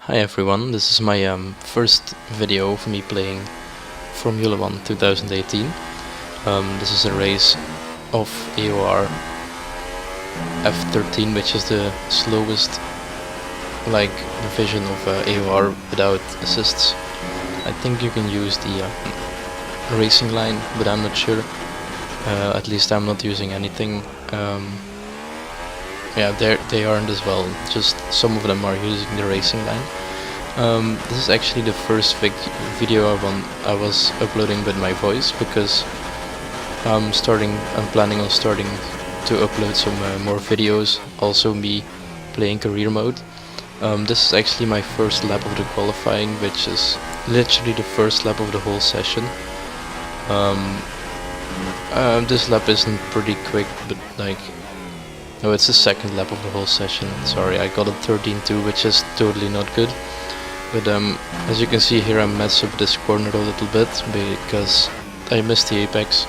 Hi everyone, this is my first video of me playing Formula 1 2018. This is a race of AOR F13, which is the slowest division of AOR without assists. I think you can use the racing line, but I'm not sure. At least I'm not using anything. Yeah, they aren't as well, just some of them are using the racing line. This is actually the first video I was uploading with my voice, because I'm planning on starting to upload some more videos, also me playing career mode. This is actually my first lap of the qualifying, which is literally the first lap of the whole session. This lap isn't pretty quick, but no, it's the second lap of the whole session. Sorry, I got a 13.2, which is totally not good. But as you can see here, I messed up this corner a little bit because I missed the apex.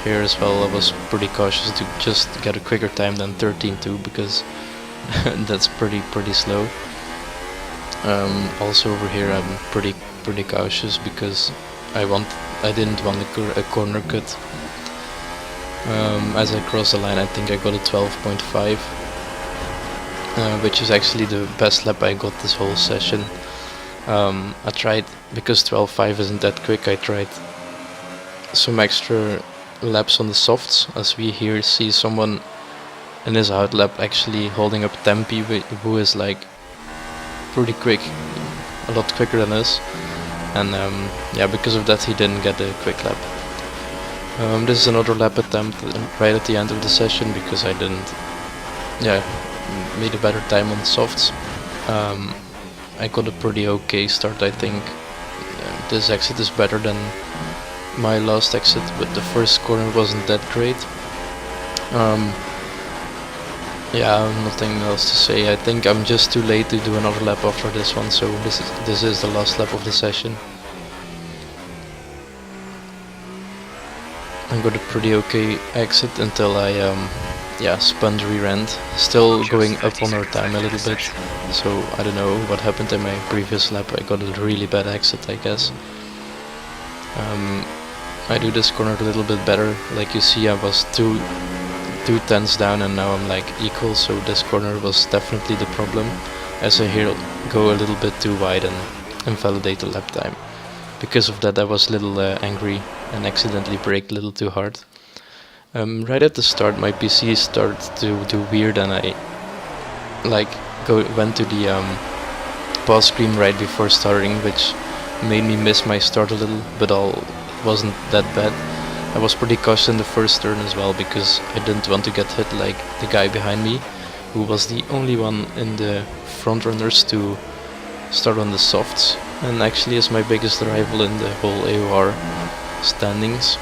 Here as well, I was pretty cautious to just get a quicker time than 13.2, because that's pretty slow. Also over here, I'm pretty cautious because I didn't want a corner cut. As I crossed the line, I think I got a 12.5, which is actually the best lap I got this whole session. I tried, because 12.5 isn't that quick, I tried some extra laps on the softs, as we here see someone in his out lap actually holding up Tempe, who is pretty quick, a lot quicker than us, and yeah, because of that he didn't get a quick lap. This is another lap attempt right at the end of the session, because I made a better time on the softs. I got a pretty okay start, I think. This exit is better than my last exit, but the first corner wasn't that great. Yeah, nothing else to say. I think I'm just too late to do another lap after this one, so this is the last lap of the session. I got a pretty okay exit until I spun the rear end, still going up on our time a little bit, so I don't know what happened in my previous lap. I got a really bad exit, I guess. I do this corner a little bit better. Like you see, I was two tenths down and now I'm equal, so this corner was definitely the problem, as I here go a little bit too wide and invalidate the lap time. Because of that, I was a little angry and accidentally braked a little too hard. Right at the start, my PC started to do weird, and I went to the pause screen right before starting, which made me miss my start a little, but all wasn't that bad. I was pretty cautious in the first turn as well, because I didn't want to get hit like the guy behind me, who was the only one in the front runners to start on the softs, and actually is my biggest rival in the whole AOR standings.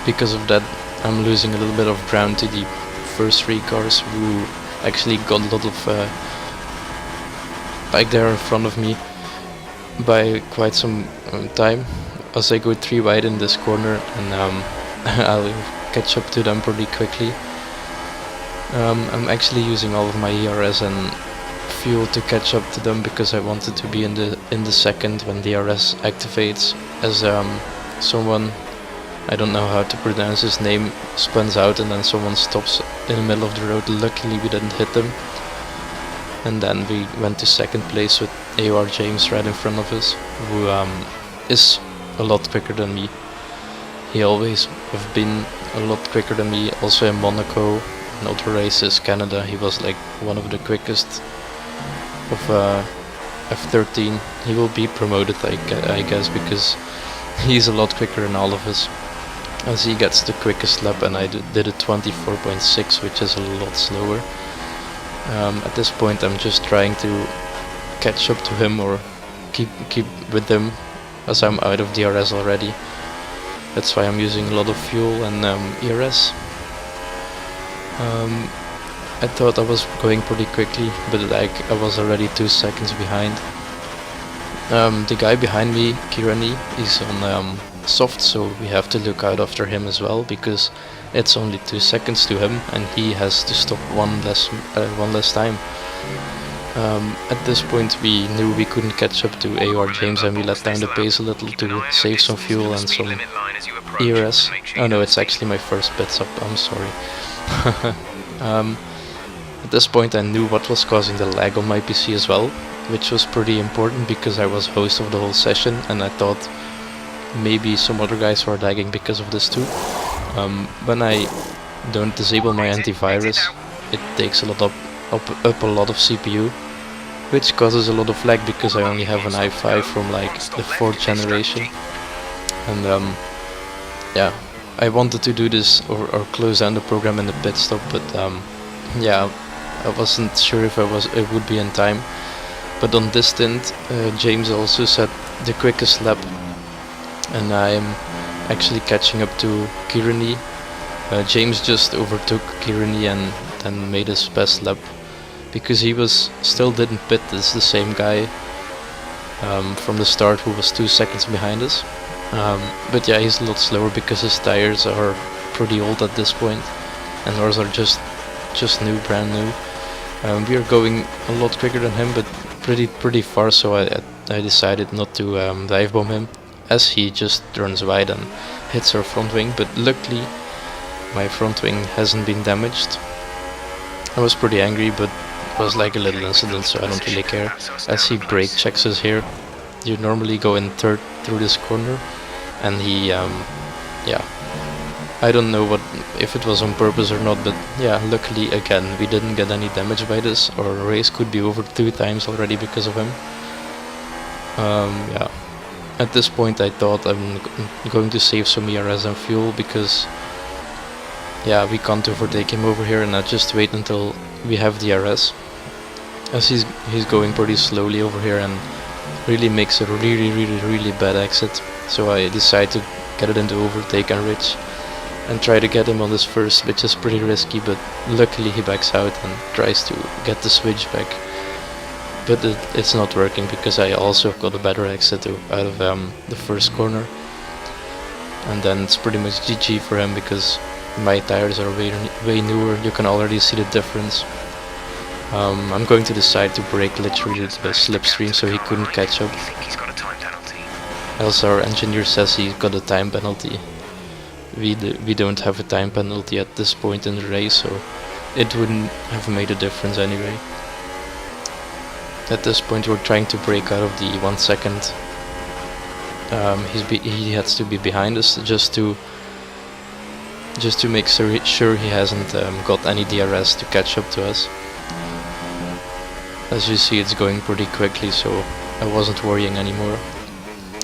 Because of that, I'm losing a little bit of ground to the first three cars, who actually got a lot of there in front of me by quite some time, as I go 3 wide in this corner, and I'll catch up to them pretty quickly. I'm actually using all of my ERS and fuel to catch up to them, because I wanted to be in the second when the ERS activates, as someone, I don't know how to pronounce his name, spins out and then someone stops in the middle of the road. Luckily we didn't hit them, and then we went to second place with AOR James right in front of us, who is a lot quicker than me. He always have been a lot quicker than me. Also in Monaco and other races, Canada, he was one of the quickest of F13. He will be promoted, I guess, because he's a lot quicker than all of us, as he gets the quickest lap, and I did a 24.6, which is a lot slower. At this point I'm just trying to catch up to him, or keep with him, as I'm out of DRS already. That's why I'm using a lot of fuel and ERS. I thought I was going pretty quickly, but I was already 2 seconds behind. The guy behind me, Kirani, is on soft, so we have to look out after him as well, because it's only 2 seconds to him and he has to stop one less time. At this point we knew we couldn't catch up to AOR James, and we let down the pace a little to save some fuel and some ERS. Oh no, it's actually my first pit stop, I'm sorry. At this point I knew what was causing the lag on my PC as well, which was pretty important because I was host of the whole session, and I thought maybe some other guys were lagging because of this too. When I don't disable my antivirus, it takes a lot up a lot of CPU, which causes a lot of lag because I only have an i5 from like the 4th generation. And yeah, I wanted to do this or close down the program in the pit stop, but yeah, I wasn't sure if it would be in time. But on this stint, James also set the quickest lap, and I'm actually catching up to Kirani. James just overtook Kirani and then made his best lap, because he still didn't pit. This is the same guy from the start who was 2 seconds behind us. But yeah, he's a lot slower because his tires are pretty old at this point, and ours are just new, brand new. We are going a lot quicker than him, but pretty far, so I decided not to dive bomb him, as he just turns wide and hits our front wing. But luckily my front wing hasn't been damaged. I was pretty angry, but it was like a little incident, so I don't really care. As he brake checks us here, you normally go in third through this corner, and he yeah, I don't know if it was on purpose or not, but yeah, luckily again we didn't get any damage by this. Our race could be over 2 times already because of him. Yeah, at this point I thought I'm going to save some ERS and fuel, because yeah, we can't overtake him over here, and I just wait until we have the RS, as he's going pretty slowly over here and really makes a really bad exit. So I decide to get it into overtake and Rich and try to get him on this first, which is pretty risky, but luckily he backs out and tries to get the switch back. But it's not working, because I also got a better exit out of the first corner, and then it's pretty much GG for him, because my tires are way newer. You can already see the difference. I'm going to decide to brake literally the slipstream so he couldn't catch up. Also, our engineer says he got a time penalty. We don't have a time penalty at this point in the race, so it wouldn't have made a difference anyway. At this point we're trying to break out of the 1 second. He has to be behind us just to make sure he hasn't got any DRS to catch up to us. As you see, it's going pretty quickly, so I wasn't worrying anymore.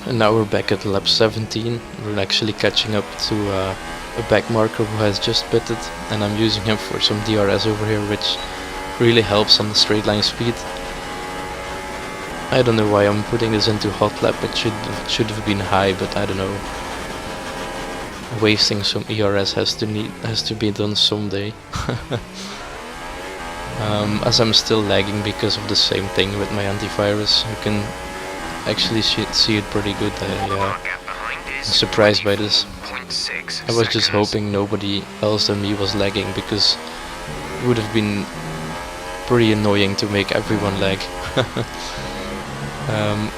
And now we're back at lap 17. We're actually catching up to a back marker who has just pitted, and I'm using him for some DRS over here, which really helps on the straight line speed. I don't know why I'm putting this into hot lap. It should have been high, but I don't know. Wasting some ERS has to be done someday. As I'm still lagging because of the same thing with my antivirus, you can actually see it pretty good. I'm surprised by this. I was just hoping nobody else than me was lagging, because it would have been pretty annoying to make everyone lag.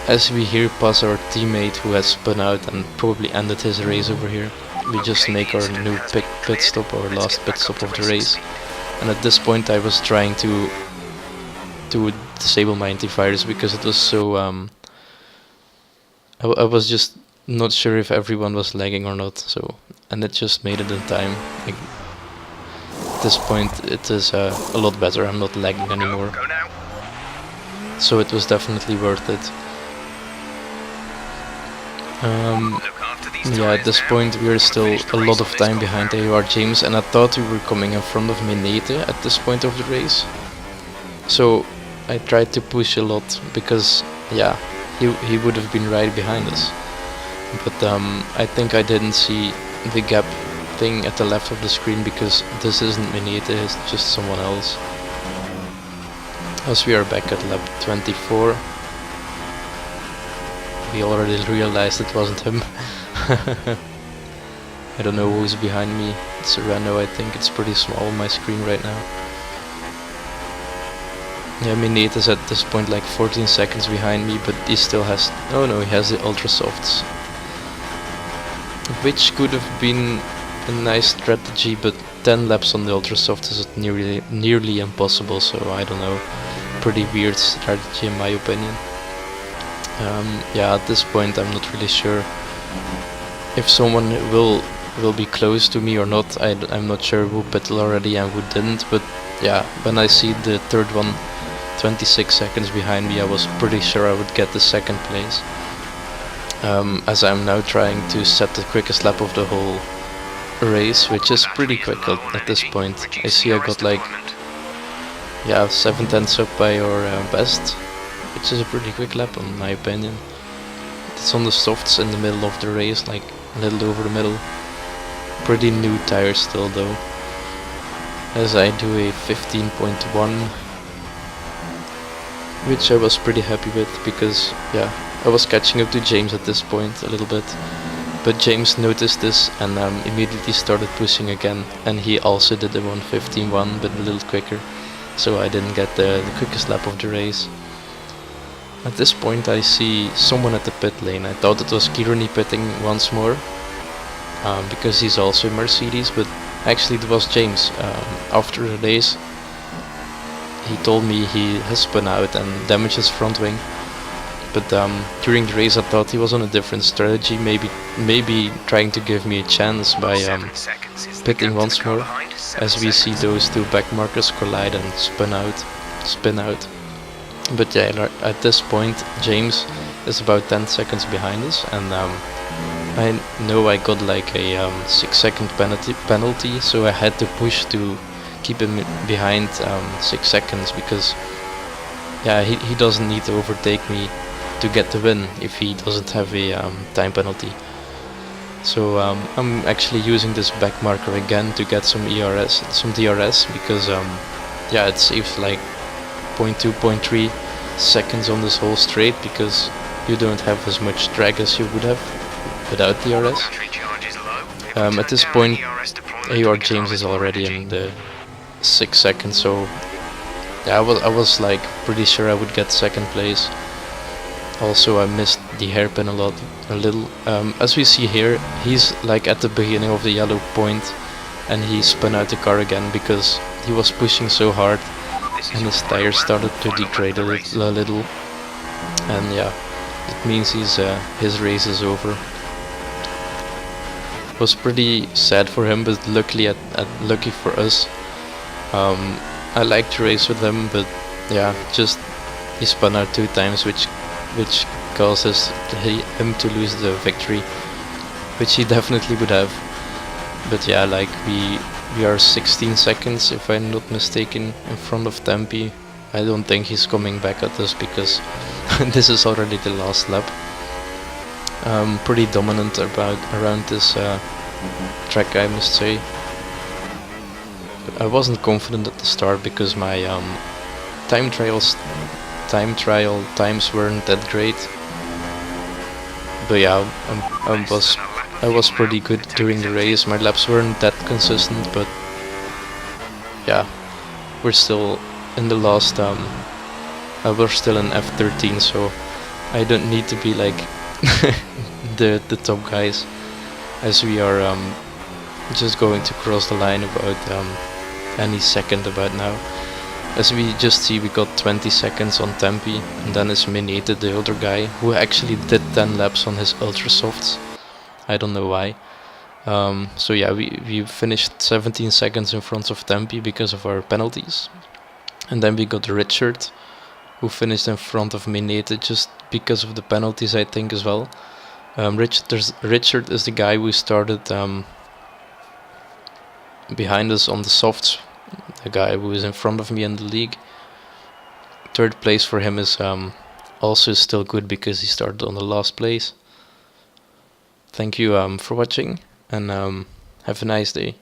As we here pass our teammate who has spun out and probably ended his race over here, we just make our new pit stop, our last pit stop of the race. And at this point I was trying to disable my antivirus, because it was so I was just not sure if everyone was lagging or not, so, and it just made it in time. At this point it is a lot better. I'm not lagging anymore, so it was definitely worth it. Yeah, at this point we are still a lot of time behind AOR James, and I thought we were coming in front of Minete at this point of the race. So I tried to push a lot, because yeah, he would have been right behind us. But I think I didn't see the gap thing at the left of the screen, because this isn't Minete, it's just someone else. As we are back at lap 24, we already realized it wasn't him. I don't know who's behind me. It's a Renault, I think. It's pretty small on my screen right now. Yeah, Minate is at this point like 14 seconds behind me, but he still has... Oh no, he has the Ultra Softs. Which could have been a nice strategy, but 10 laps on the Ultra Soft is nearly impossible, so I don't know. Pretty weird strategy in my opinion. Yeah, at this point I'm not really sure if someone will be close to me or not. I'm not sure who pitted already and who didn't, but yeah, when I see the third one 26 seconds behind me, I was pretty sure I would get the second place. As I'm now trying to set the quickest lap of the whole race, which is pretty quick at this point. I see I got like, yeah, 7/10 up by your best, which is a pretty quick lap in my opinion. It's on the softs in the middle of the race, like a little over the middle. Pretty new tires still though, as I do a 15.1, which I was pretty happy with, because yeah, I was catching up to James at this point a little bit, but James noticed this and immediately started pushing again, and he also did the 1:15.1 but a little quicker, so I didn't get the quickest lap of the race. At this point I see someone at the pit lane. I thought it was Kironi pitting once more, because he's also a Mercedes, but actually it was James. After the race he told me he has spun out and damaged his front wing, but during the race I thought he was on a different strategy, maybe trying to give me a chance by pitting once more, as we see those two back markers collide and spin out. But yeah, at this point James is about 10 seconds behind us, and I know I got like a 6-second penalty, so I had to push to keep him behind 6 seconds, because yeah, he doesn't need to overtake me to get the win if he doesn't have a time penalty. So I'm actually using this back marker again to get some DRS, because yeah, it saves like 0.2, 0.3 seconds on this whole straight, because you don't have as much drag as you would have without DRS. At this point AOR James is already in the 6 seconds, so yeah, I was like pretty sure I would get second place. Also I missed the hairpin a little. As we see here, he's like at the beginning of the yellow point, and he spun out the car again because he was pushing so hard and his tires started to degrade a little, and yeah, it means his race is over. It was pretty sad for him, but lucky for us. I liked to race with him, but yeah, just he spun out 2 times, which causes him to lose the victory, which he definitely would have. But yeah, like we are 16 seconds, if I'm not mistaken, in front of Tempe. I don't think he's coming back at us, because this is already the last lap. Pretty dominant around this track, I must say. I wasn't confident at the start because my time trial times weren't that great. But yeah, I was pretty good during the race. My laps weren't that consistent, but yeah, we're still in the last. We're still in F13, so I don't need to be like the top guys, as we are just going to cross the line about any second about now. As we just see, we got 20 seconds on Tempe, and then it's Minete, the other guy, who actually did 10 laps on his Ultra Softs. I don't know why. So yeah, we finished 17 seconds in front of Tempe because of our penalties. And then we got Richard, who finished in front of Minete just because of the penalties, I think, as well. Richard is the guy who started behind us on the softs, the guy who is in front of me in the league. Third place for him is also still good because he started on the last place. Thank you for watching, and have a nice day.